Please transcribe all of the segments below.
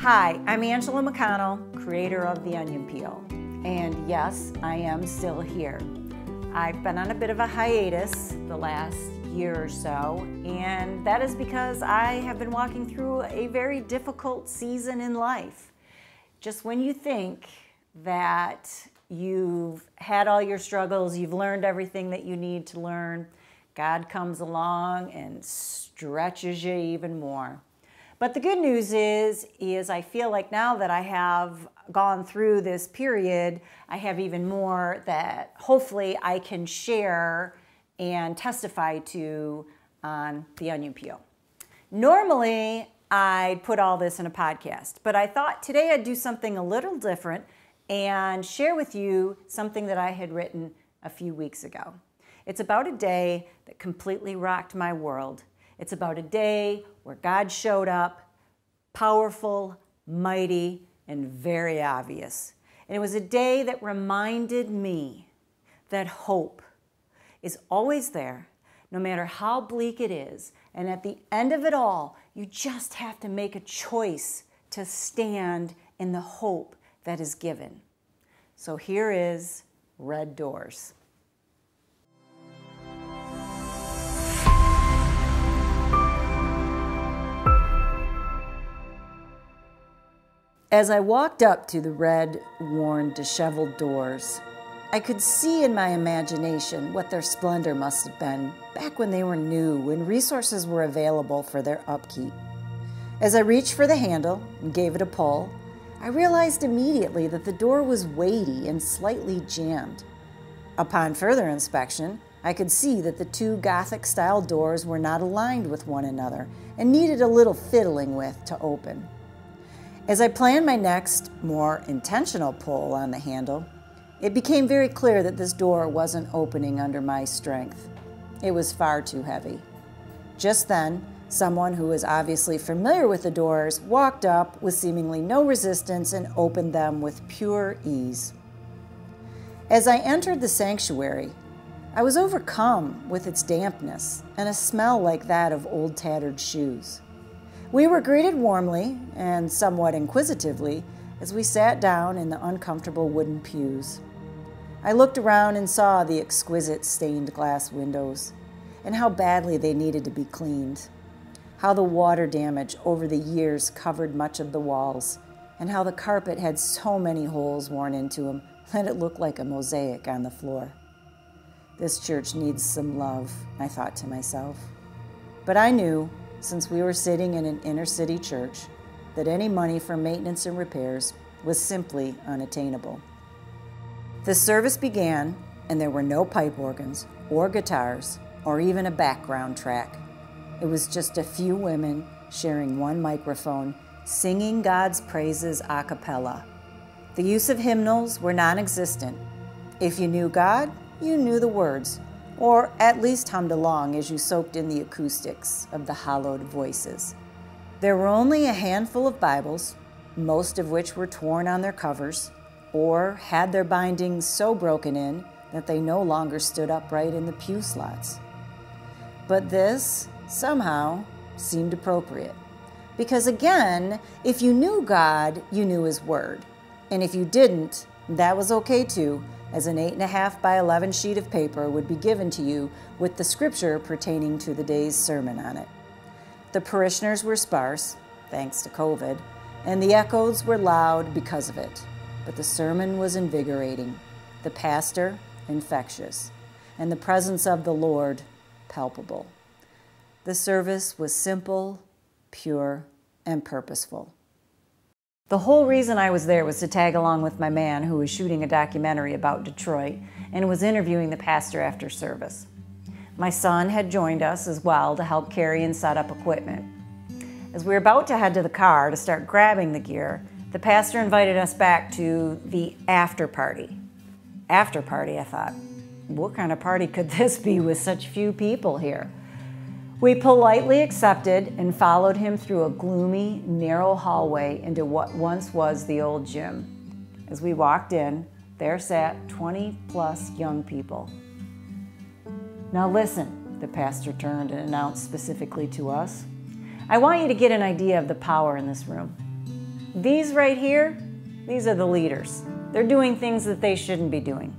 Hi, I'm Angela McConnell, creator of The Onion Peel. And yes, I am still here. I've been on a bit of a hiatus the last year or so, and that is because I have been walking through a very difficult season in life. Just when you think that you've had all your struggles, you've learned everything that you need to learn, God comes along and stretches you even more. But the good news is I feel like now that I have gone through this period, I have even more that hopefully I can share and testify to on The Onion Peel. Normally, I'd put all this in a podcast, but I thought today I'd do something a little different and share with you something that I had written a few weeks ago. It's about a day that completely rocked my world. It's about a day where God showed up, powerful, mighty, and very obvious. And it was a day that reminded me that hope is always there, no matter how bleak it is. And at the end of it all, you just have to make a choice to stand in the hope that is given. So here is Red Doors. As I walked up to the red, worn, disheveled doors, I could see in my imagination what their splendor must have been back when they were new, when resources were available for their upkeep. As I reached for the handle and gave it a pull, I realized immediately that the door was weighty and slightly jammed. Upon further inspection, I could see that the two Gothic-style doors were not aligned with one another and needed a little fiddling with to open. As I planned my next, more intentional pull on the handle, it became very clear that this door wasn't opening under my strength. It was far too heavy. Just then, someone who was obviously familiar with the doors walked up with seemingly no resistance and opened them with pure ease. As I entered the sanctuary, I was overcome with its dampness and a smell like that of old tattered shoes. We were greeted warmly and somewhat inquisitively as we sat down in the uncomfortable wooden pews. I looked around and saw the exquisite stained glass windows and how badly they needed to be cleaned, how the water damage over the years covered much of the walls, and how the carpet had so many holes worn into them that it looked like a mosaic on the floor. This church needs some love, I thought to myself. But I knew, since we were sitting in an inner-city church, that any money for maintenance and repairs was simply unattainable. The service began, and there were no pipe organs or guitars or even a background track. It was just a few women sharing one microphone, singing God's praises a cappella. The use of hymnals were non-existent. If you knew God, you knew the words, or at least hummed along as you soaked in the acoustics of the hallowed voices. There were only a handful of Bibles, most of which were torn on their covers, or had their bindings so broken in that they no longer stood upright in the pew slots. But this, somehow, seemed appropriate. Because again, if you knew God, you knew His Word. And if you didn't, that was okay too, as an 8.5 by 11 sheet of paper would be given to you with the scripture pertaining to the day's sermon on it. The parishioners were sparse, thanks to COVID, and the echoes were loud because of it. But the sermon was invigorating, the pastor infectious, and the presence of the Lord palpable. The service was simple, pure, and purposeful. The whole reason I was there was to tag along with my man who was shooting a documentary about Detroit and was interviewing the pastor after service. My son had joined us as well to help carry and set up equipment. As we were about to head to the car to start grabbing the gear, the pastor invited us back to the after party. After party, I thought, what kind of party could this be with such few people here? We politely accepted and followed him through a gloomy, narrow hallway into what once was the old gym. As we walked in, there sat 20-plus young people. Now listen, the pastor turned and announced specifically to us. I want you to get an idea of the power in this room. These right here, these are the leaders. They're doing things that they shouldn't be doing.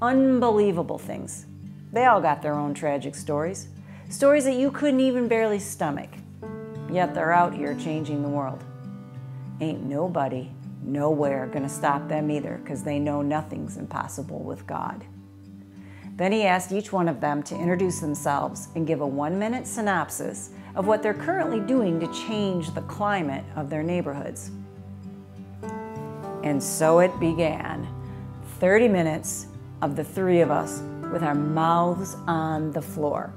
Unbelievable things. They all got their own tragic stories. Stories that you couldn't even barely stomach. Yet they're out here changing the world. Ain't nobody, nowhere gonna stop them either, because they know nothing's impossible with God. Then he asked each one of them to introduce themselves and give a 1-minute synopsis of what they're currently doing to change the climate of their neighborhoods. And so it began. 30 minutes of the three of us with our mouths on the floor.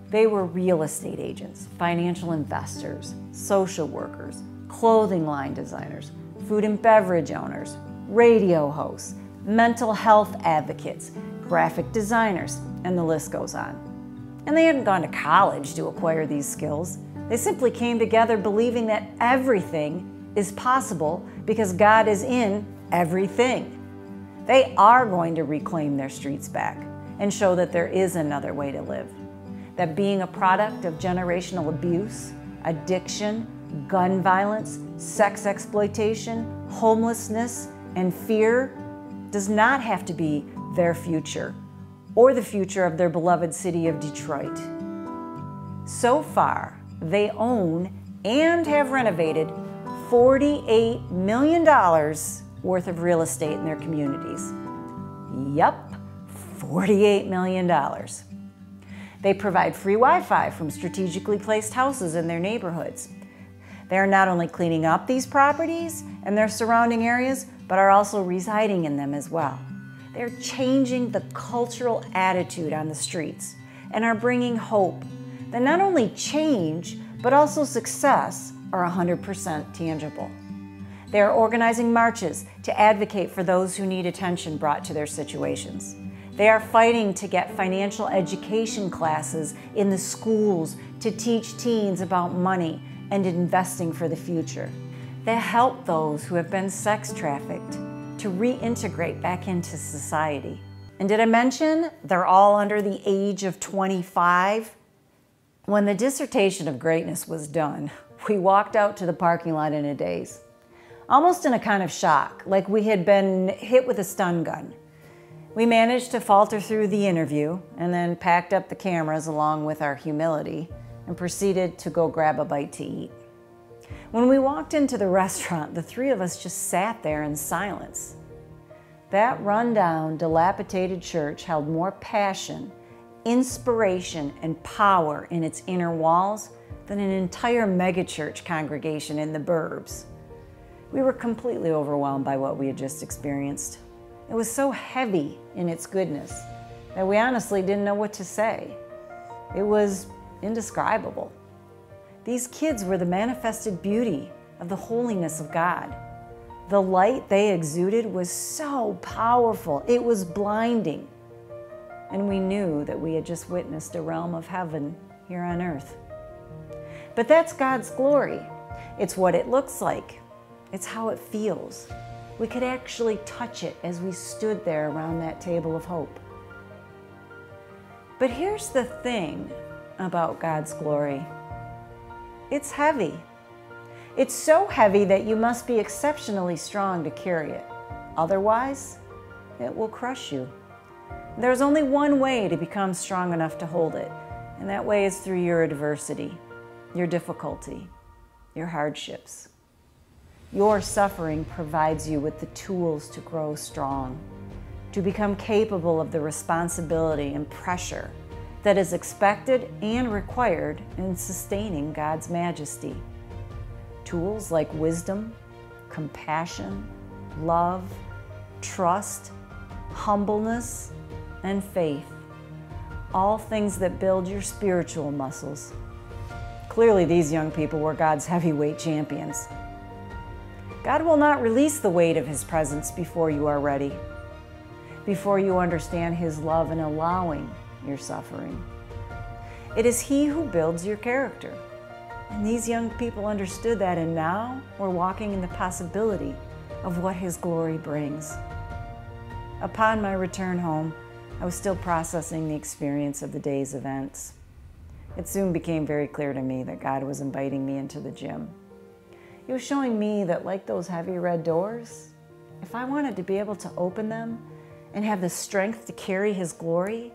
They were real estate agents, financial investors, social workers, clothing line designers, food and beverage owners, radio hosts, mental health advocates, graphic designers, and the list goes on. And they hadn't gone to college to acquire these skills. They simply came together believing that everything is possible because God is in everything. They are going to reclaim their streets back and show that there is another way to live. That being a product of generational abuse, addiction, gun violence, sex exploitation, homelessness, and fear does not have to be their future or the future of their beloved city of Detroit. So far, they own and have renovated $48 million worth of real estate in their communities. Yup, $48 million. They provide free Wi-Fi from strategically placed houses in their neighborhoods. They are not only cleaning up these properties and their surrounding areas, but are also residing in them as well. They're changing the cultural attitude on the streets and are bringing hope that not only change, but also success are 100% tangible. They are organizing marches to advocate for those who need attention brought to their situations. They are fighting to get financial education classes in the schools to teach teens about money and investing for the future. They help those who have been sex trafficked to reintegrate back into society. And did I mention they're all under the age of 25? When the dissertation of greatness was done, we walked out to the parking lot in a daze, almost in a kind of shock, like we had been hit with a stun gun. We managed to falter through the interview and then packed up the cameras along with our humility and proceeded to go grab a bite to eat. When we walked into the restaurant, the three of us just sat there in silence. That rundown, dilapidated church held more passion, inspiration, and power in its inner walls than an entire megachurch congregation in the burbs. We were completely overwhelmed by what we had just experienced. It was so heavy in its goodness that we honestly didn't know what to say. It was indescribable. These kids were the manifested beauty of the holiness of God. The light they exuded was so powerful, it was blinding. And we knew that we had just witnessed a realm of heaven here on earth. But that's God's glory. It's what it looks like. It's how it feels. We could actually touch it as we stood there around that table of hope. But here's the thing about God's glory. It's heavy. It's so heavy that you must be exceptionally strong to carry it. Otherwise, it will crush you. There's only one way to become strong enough to hold it, and that way is through your adversity, your difficulty, your hardships. Your suffering provides you with the tools to grow strong, to become capable of the responsibility and pressure that is expected and required in sustaining God's majesty. Tools like wisdom, compassion, love, trust, humbleness, and faith. All things that build your spiritual muscles. Clearly, these young people were God's heavyweight champions. God will not release the weight of His presence before you are ready, before you understand His love in allowing your suffering. It is He who builds your character. And these young people understood that, and now we're walking in the possibility of what His glory brings. Upon my return home, I was still processing the experience of the day's events. It soon became very clear to me that God was inviting me into the gym. He was showing me that, like those heavy red doors, if I wanted to be able to open them and have the strength to carry His glory,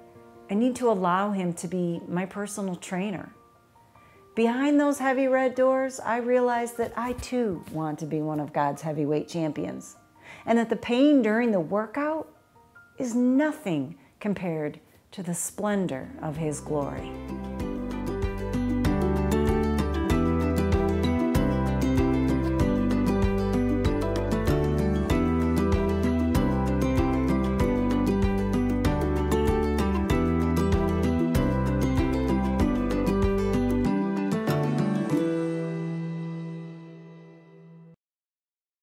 I need to allow Him to be my personal trainer. Behind those heavy red doors, I realized that I too want to be one of God's heavyweight champions, and that the pain during the workout is nothing compared to the splendor of His glory.